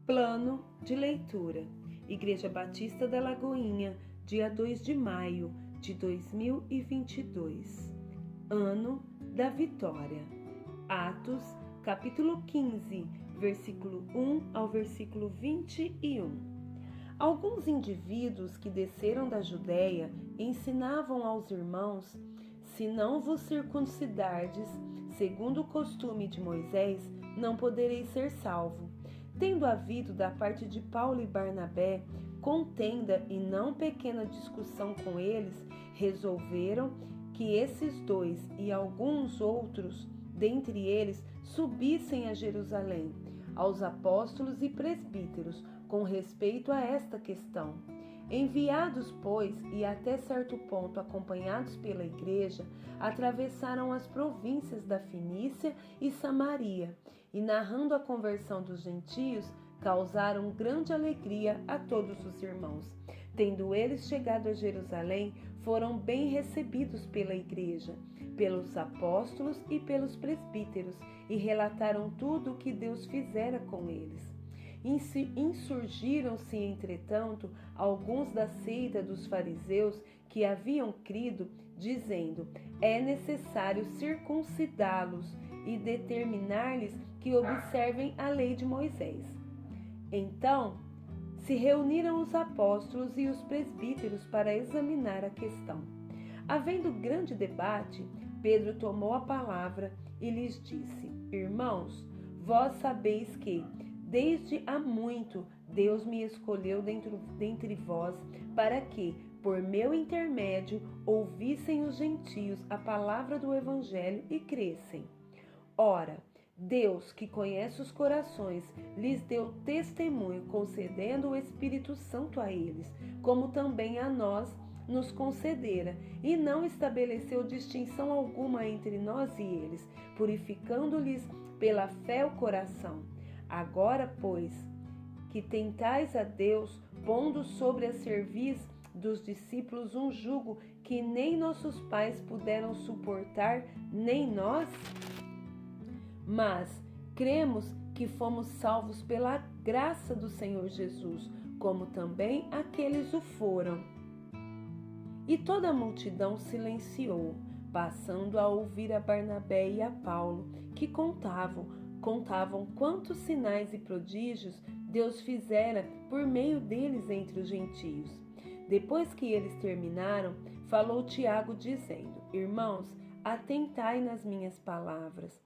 Plano de leitura. Igreja Batista da Lagoinha, dia 2 de maio de 2022. Ano da Vitória. Atos, capítulo 15, versículo 1 ao versículo 21. Alguns indivíduos que desceram da Judéia ensinavam aos irmãos: se não vos circuncidardes, segundo o costume de Moisés, não podereis ser salvo. Tendo havido da parte de Paulo e Barnabé contenda e não pequena discussão com eles, resolveram que esses dois e alguns outros dentre eles subissem a Jerusalém, aos apóstolos e presbíteros, com respeito a esta questão. Enviados, pois, e até certo ponto acompanhados pela igreja, atravessaram as províncias da Fenícia e Samaria, e narrando a conversão dos gentios, causaram grande alegria a todos os irmãos. Tendo eles chegado a Jerusalém, foram bem recebidos pela igreja, pelos apóstolos e pelos presbíteros, e relataram tudo o que Deus fizera com eles. Insurgiram-se, entretanto, alguns da seita dos fariseus que haviam crido, dizendo: é necessário circuncidá-los e determinar-lhes que observem a lei de Moisés. Então, se reuniram os apóstolos e os presbíteros para examinar a questão. Havendo grande debate, Pedro tomou a palavra e lhes disse: irmãos, vós sabeis que, desde há muito, Deus me escolheu dentre vós, para que, por meu intermédio, ouvissem os gentios a palavra do Evangelho e crescem. Ora, Deus, que conhece os corações, lhes deu testemunho, concedendo o Espírito Santo a eles, como também a nós nos concedera, e não estabeleceu distinção alguma entre nós e eles, purificando-lhes pela fé o coração. Agora, pois, que tentais a Deus, pondo sobre a cerviz dos discípulos um jugo que nem nossos pais puderam suportar, nem nós? Mas cremos que fomos salvos pela graça do Senhor Jesus, como também aqueles o foram. E toda a multidão silenciou, passando a ouvir a Barnabé e a Paulo, que contavam quantos sinais e prodígios Deus fizera por meio deles entre os gentios. Depois que eles terminaram, falou Tiago, dizendo: irmãos, atentai nas minhas palavras.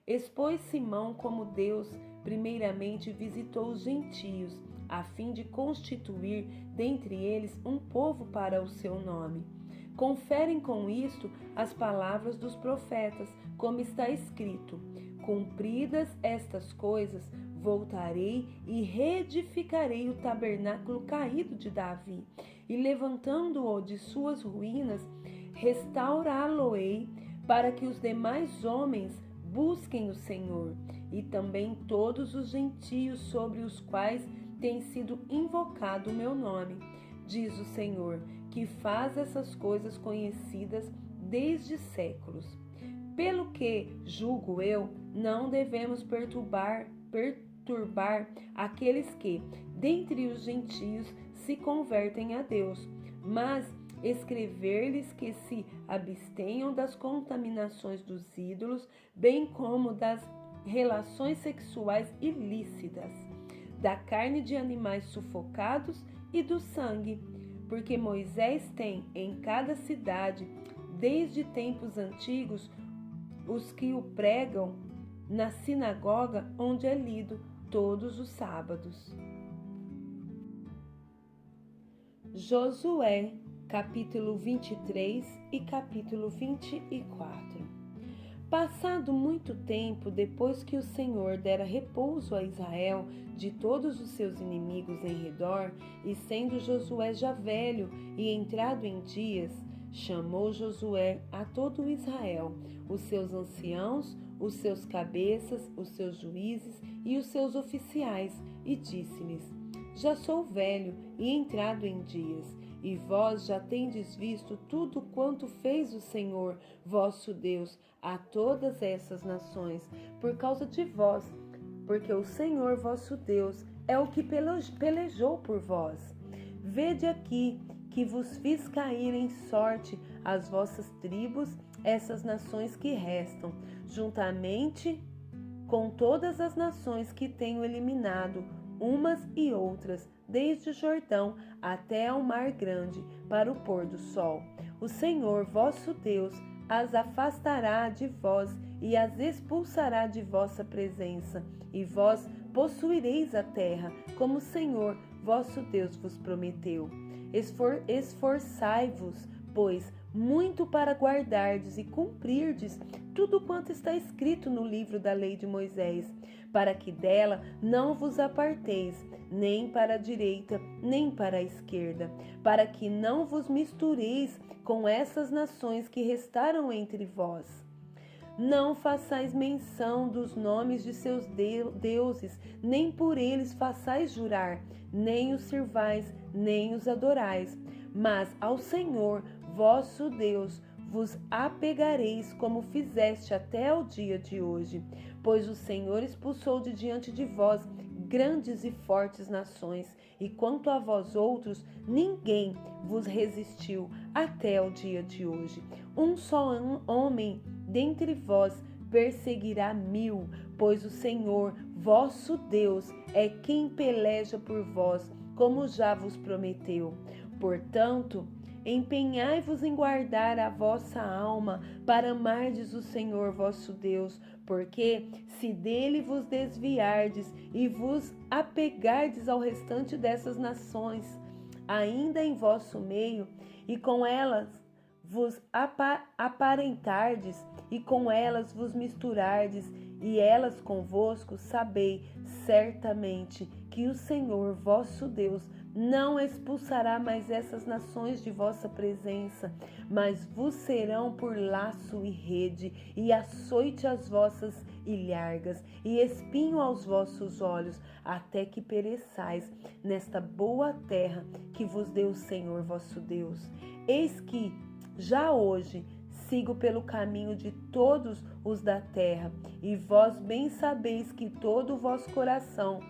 Expôs Simão como Deus primeiramente visitou os gentios, a fim de constituir dentre eles um povo para o seu nome. Conferem com isto as palavras dos profetas, como está escrito: cumpridas estas coisas, voltarei e reedificarei o tabernáculo caído de Davi, e levantando-o de suas ruínas, restaurá-lo-ei, para que os demais homens busquem o Senhor, e também todos os gentios sobre os quais tem sido invocado o meu nome, diz o Senhor, que faz essas coisas conhecidas desde séculos. Pelo que, julgo eu, não devemos perturbar aqueles que, dentre os gentios, se convertem a Deus, mas escrever-lhes que se abstenham das contaminações dos ídolos, bem como das relações sexuais ilícitas, da carne de animais sufocados e do sangue, porque Moisés tem em cada cidade, desde tempos antigos, os que o pregam na sinagoga onde é lido todos os sábados. Josué, capítulo 23 e capítulo 24. Passado muito tempo, depois que o Senhor dera repouso a Israel de todos os seus inimigos em redor, e sendo Josué já velho e entrado em dias, chamou Josué a todo Israel, os seus anciãos, os seus cabeças, os seus juízes e os seus oficiais, e disse-lhes: já sou velho e entrado em dias, e vós já tendes visto tudo quanto fez o Senhor, vosso Deus, a todas essas nações, por causa de vós, porque o Senhor vosso Deus é o que pelejou por vós. Vede aqui que vos fiz cair em sorte as vossas tribos, essas nações que restam, juntamente com todas as nações que tenho eliminado, umas e outras, desde o Jordão até ao mar grande, para o pôr do sol. O Senhor vosso Deus as afastará de vós e as expulsará de vossa presença, e vós possuireis a terra, como o Senhor vosso Deus vos prometeu. Esforçai-vos, pois, muito para guardardes e cumprirdes tudo quanto está escrito no livro da lei de Moisés, para que dela não vos aparteis, nem para a direita, nem para a esquerda, para que não vos mistureis com essas nações que restaram entre vós. Não façais menção dos nomes de seus deuses, nem por eles façais jurar, nem os sirvais, nem os adorais, mas ao Senhor vosso Deus vos apegareis como fizeste até o dia de hoje, pois o Senhor expulsou de diante de vós grandes e fortes nações, e quanto a vós outros, ninguém vos resistiu até o dia de hoje. Um só homem dentre vós perseguirá 1000, pois o Senhor vosso Deus é quem peleja por vós, como já vos prometeu. Portanto, empenhai-vos em guardar a vossa alma, para amardes o Senhor vosso Deus, porque se dele vos desviardes e vos apegardes ao restante dessas nações, ainda em vosso meio, e com elas vos aparentardes, e com elas vos misturardes, e elas convosco, sabei certamente que o Senhor vosso Deus não expulsará mais essas nações de vossa presença, mas vos serão por laço e rede, e açoite às vossas ilhargas, e espinho aos vossos olhos, até que pereçais nesta boa terra que vos deu o Senhor vosso Deus. Eis que, já hoje, sigo pelo caminho de todos os da terra, e vós bem sabeis que todo o vosso coração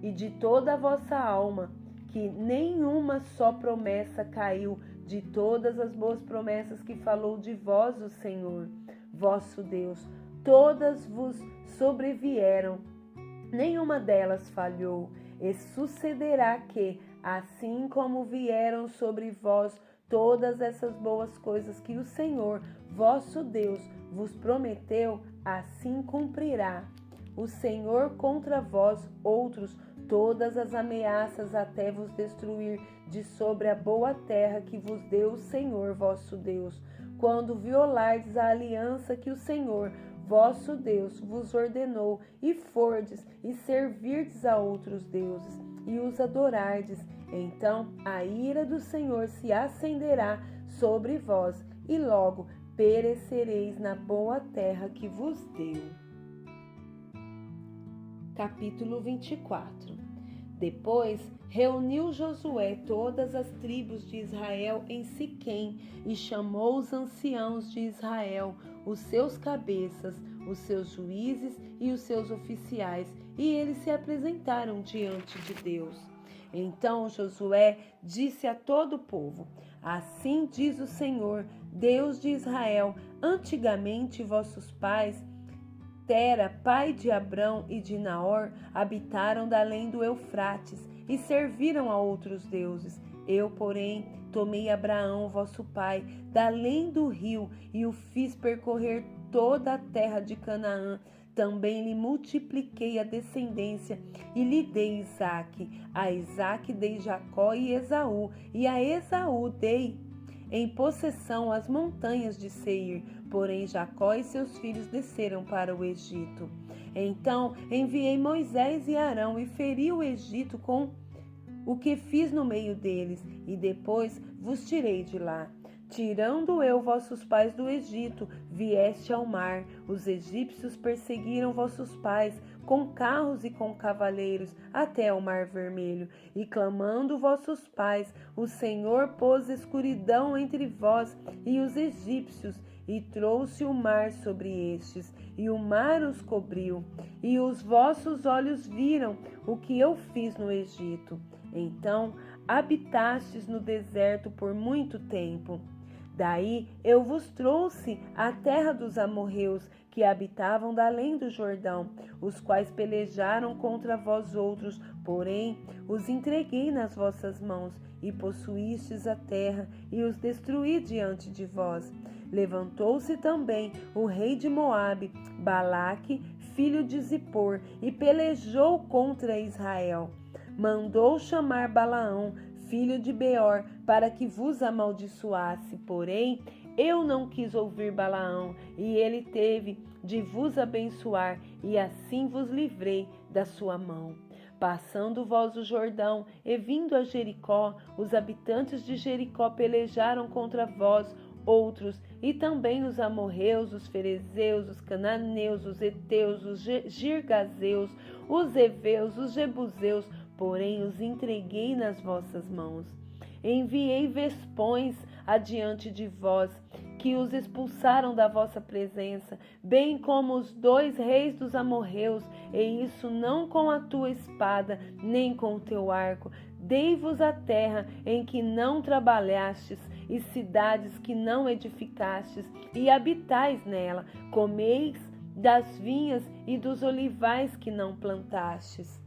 e de toda a vossa alma, que nenhuma só promessa caiu de todas as boas promessas que falou de vós o Senhor, vosso Deus. Todas vos sobrevieram, nenhuma delas falhou. E sucederá que, assim como vieram sobre vós todas essas boas coisas que o Senhor, vosso Deus, vos prometeu, assim cumprirá o Senhor contra vós outros todas as ameaças, até vos destruir de sobre a boa terra que vos deu o Senhor vosso Deus, quando violardes a aliança que o Senhor vosso Deus vos ordenou, e fordes e servirdes a outros deuses, e os adorardes. Então a ira do Senhor se acenderá sobre vós, e logo perecereis na boa terra que vos deu. Capítulo 24. Depois reuniu Josué todas as tribos de Israel em Siquém e chamou os anciãos de Israel, os seus cabeças, os seus juízes e os seus oficiais, e eles se apresentaram diante de Deus. Então Josué disse a todo o povo: Assim diz o Senhor, Deus de Israel: antigamente vossos pais, Tera, pai de Abrão e de Naor, habitaram da além do Eufrates e serviram a outros deuses. Eu, porém, tomei Abraão, vosso pai, da além do rio e o fiz percorrer toda a terra de Canaã. Também lhe multipliquei a descendência e lhe dei Isaque. A Isaque dei Jacó e Esaú, e a Esaú dei em possessão as montanhas de Seir. Porém Jacó e seus filhos desceram para o Egito. Então enviei Moisés e Arão e feri o Egito com o que fiz no meio deles, e depois vos tirei de lá. Tirando eu vossos pais do Egito, vieste ao mar. Os egípcios perseguiram vossos pais com carros e com cavaleiros até o mar vermelho. E clamando vossos pais, o Senhor pôs escuridão entre vós e os egípcios, e trouxe o mar sobre estes, e o mar os cobriu, e os vossos olhos viram o que eu fiz no Egito. Então habitastes no deserto por muito tempo. Daí eu vos trouxe à terra dos amorreus, que habitavam da além do Jordão, os quais pelejaram contra vós outros, porém os entreguei nas vossas mãos, e possuístes a terra, e os destruí diante de vós. Levantou-se também o rei de Moabe, Balaque, filho de Zippor, e pelejou contra Israel. Mandou chamar Balaão, filho de Beor, para que vos amaldiçoasse, porém eu não quis ouvir Balaão, e ele teve de vos abençoar, e assim vos livrei da sua mão. Passando vós o Jordão e vindo a Jericó, os habitantes de Jericó pelejaram contra vós outros, e também os amorreus, os ferezeus, os cananeus, os heteus, os girgazeus, os heveus, os jebuseus, porém os entreguei nas vossas mãos. Enviei vespões adiante de vós, que os expulsaram da vossa presença, bem como os 2 reis dos amorreus, e isso não com a tua espada, nem com o teu arco. Dei-vos a terra em que não trabalhastes, e cidades que não edificastes, e habitais nela. Comeis das vinhas e dos olivais que não plantastes.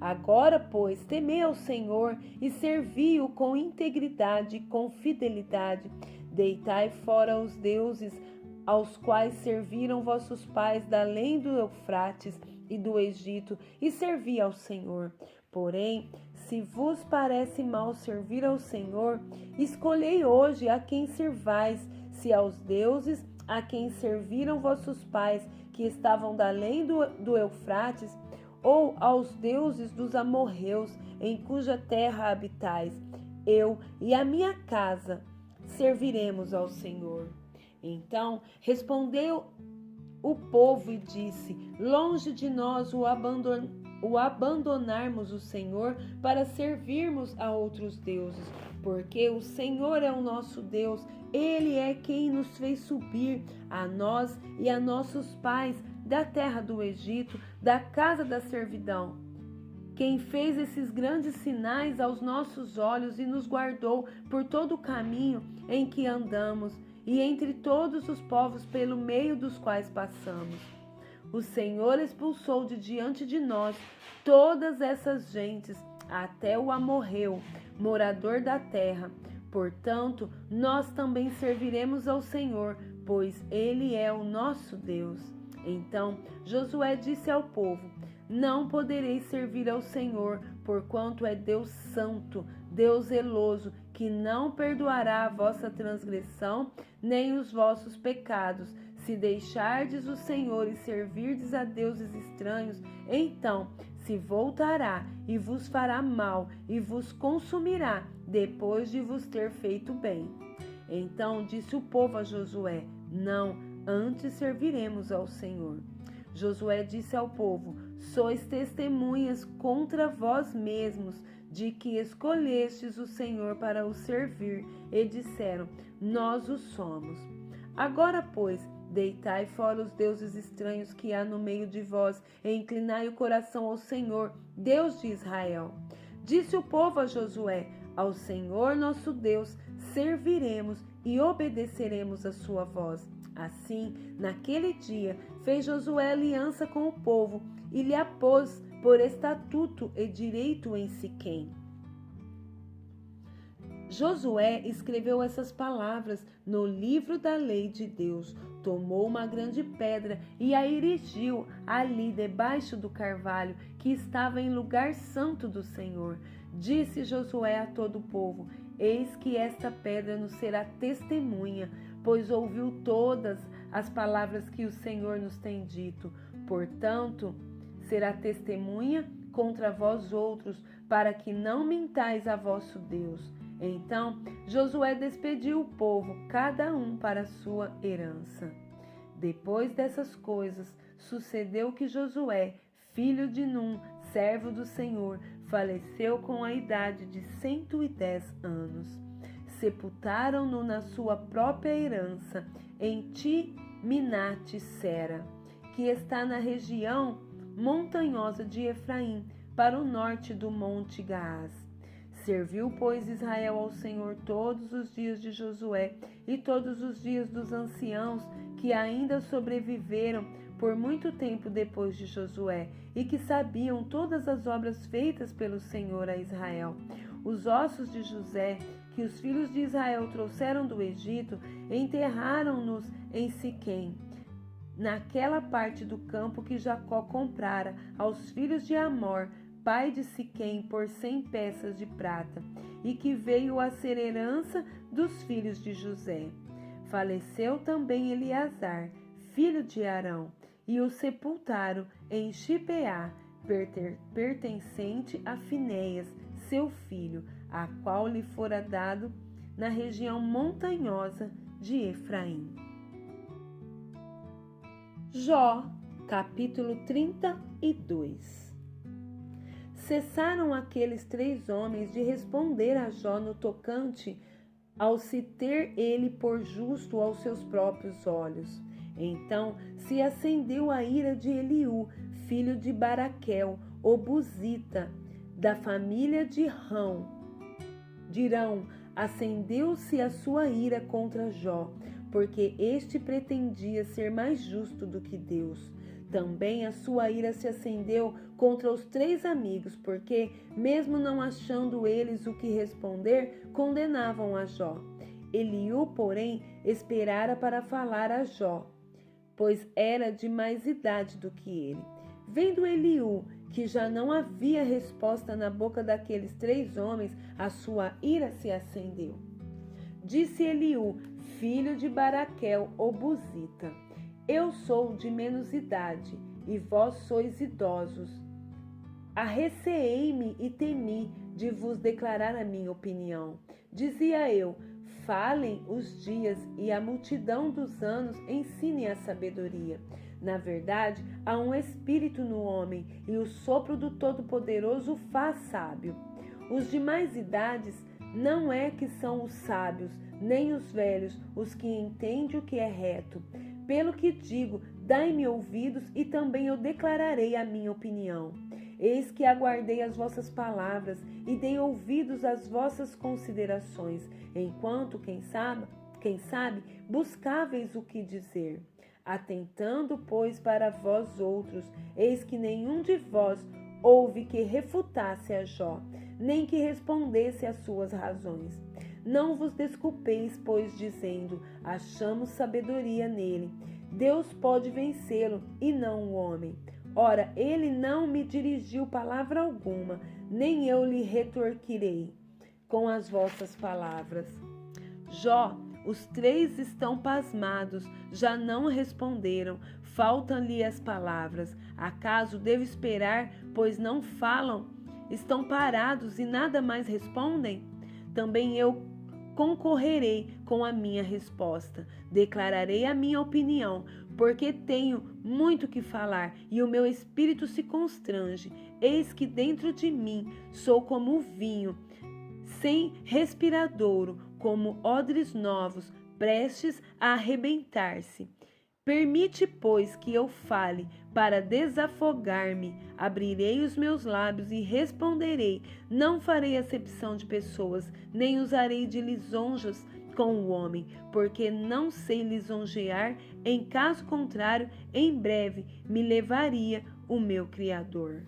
Agora, pois, temei ao Senhor e servi-o com integridade e com fidelidade. Deitai fora os deuses aos quais serviram vossos pais da além do Eufrates e do Egito, e servi ao Senhor. Porém, se vos parece mal servir ao Senhor, escolhei hoje a quem servais, se aos deuses a quem serviram vossos pais, que estavam da além do Eufrates, ou aos deuses dos amorreus, em cuja terra habitais. Eu e a minha casa serviremos ao Senhor. Então respondeu o povo e disse: longe de nós o abandonarmos o Senhor para servirmos a outros deuses, porque o Senhor é o nosso Deus, Ele é quem nos fez subir, a nós e a nossos pais, da terra do Egito, da casa da servidão. Quem fez esses grandes sinais aos nossos olhos e nos guardou por todo o caminho em que andamos e entre todos os povos pelo meio dos quais passamos. O Senhor expulsou de diante de nós todas essas gentes, até o amorreu, morador da terra. Portanto, nós também serviremos ao Senhor, pois Ele é o nosso Deus. Então Josué disse ao povo: não podereis servir ao Senhor, porquanto é Deus santo, Deus zeloso, que não perdoará a vossa transgressão, nem os vossos pecados. Se deixardes o Senhor e servirdes a deuses estranhos, então se voltará e vos fará mal e vos consumirá, depois de vos ter feito bem. Então disse o povo a Josué: não, antes serviremos ao Senhor. Josué disse ao povo: sois testemunhas contra vós mesmos de que escolhestes o Senhor para o servir, e disseram: nós o somos. Agora, pois, deitai fora os deuses estranhos que há no meio de vós, e inclinai o coração ao Senhor, Deus de Israel. Disse o povo a Josué: ao Senhor nosso Deus serviremos e obedeceremos a sua voz. Assim, naquele dia, fez Josué aliança com o povo e lhe a pôs por estatuto e direito em Siquém. Josué escreveu essas palavras no livro da lei de Deus, tomou uma grande pedra e a erigiu ali debaixo do carvalho que estava em lugar santo do Senhor. Disse Josué a todo o povo: eis que esta pedra nos será testemunha, pois ouviu todas as palavras que o Senhor nos tem dito. Portanto, será testemunha contra vós outros, para que não mintais a vosso Deus. Então Josué despediu o povo, cada um para a sua herança. Depois dessas coisas, sucedeu que Josué, filho de Num, servo do Senhor, faleceu com a idade de 110 anos. Sepultaram-no na sua própria herança, em Timnat-Sera, que está na região montanhosa de Efraim, para o norte do monte Gaás. Serviu, pois, Israel ao Senhor todos os dias de Josué e todos os dias dos anciãos que ainda sobreviveram por muito tempo depois de Josué e que sabiam todas as obras feitas pelo Senhor a Israel. Os ossos de José, que os filhos de Israel trouxeram do Egito, enterraram-nos em Siquém, naquela parte do campo que Jacó comprara aos filhos de Amor, pai de Siquém, por 100 peças de prata, e que veio a ser herança dos filhos de José. Faleceu também Eleazar, filho de Arão, e o sepultaram em Gibeá, pertencente a Finéias, seu filho, a qual lhe fora dado na região montanhosa de Efraim. Jó, capítulo 32. Cessaram aqueles 3 homens de responder a Jó no tocante ao se ter ele por justo aos seus próprios olhos. Então se acendeu a ira de Eliú, filho de Baraquel, o Buzita, da família de Irão. Acendeu-se a sua ira contra Jó, porque este pretendia ser mais justo do que Deus. Também a sua ira se acendeu contra os 3 amigos, porque, mesmo não achando eles o que responder, condenavam a Jó. Eliú, porém, esperara para falar a Jó, pois era de mais idade do que ele. Vendo Eliú que já não havia resposta na boca daqueles 3 homens, a sua ira se acendeu. Disse Eliú, filho de Baraquel, o Buzita: Eu sou de menos idade, e vós sois idosos. Arreceei-me e temi de vos declarar a minha opinião. Dizia eu: falem os dias e a multidão dos anos ensinem a sabedoria. Na verdade, há um espírito no homem, e o sopro do Todo-Poderoso o faz sábio. Os de mais idades não é que são os sábios, nem os velhos, os que entendem o que é reto. Pelo que digo, dai-me ouvidos, e também eu declararei a minha opinião. Eis que aguardei as vossas palavras, e dei ouvidos às vossas considerações, enquanto, quem sabe, buscáveis o que dizer. Atentando, pois, para vós outros, eis que nenhum de vós houve que refutasse a Jó, nem que respondesse às suas razões. Não vos desculpeis, pois, dizendo: achamos sabedoria nele. Deus pode vencê-lo, e não o homem. Ora, ele não me dirigiu palavra alguma, nem eu lhe retorquirei com as vossas palavras. Jó, os 3 estão pasmados, já não responderam, faltam-lhe as palavras. Acaso devo esperar, pois não falam? Estão parados e nada mais respondem? Também eu concorrerei com a minha resposta, declararei a minha opinião, porque tenho muito que falar e o meu espírito se constrange. Eis que dentro de mim sou como vinho sem respiradouro, como odres novos, prestes a arrebentar-se. Permite, pois, que eu fale, para desafogar-me. Abrirei os meus lábios e responderei. Não farei acepção de pessoas, nem usarei de lisonjas com o homem, porque não sei lisonjear. Em caso contrário, em breve me levaria o meu Criador.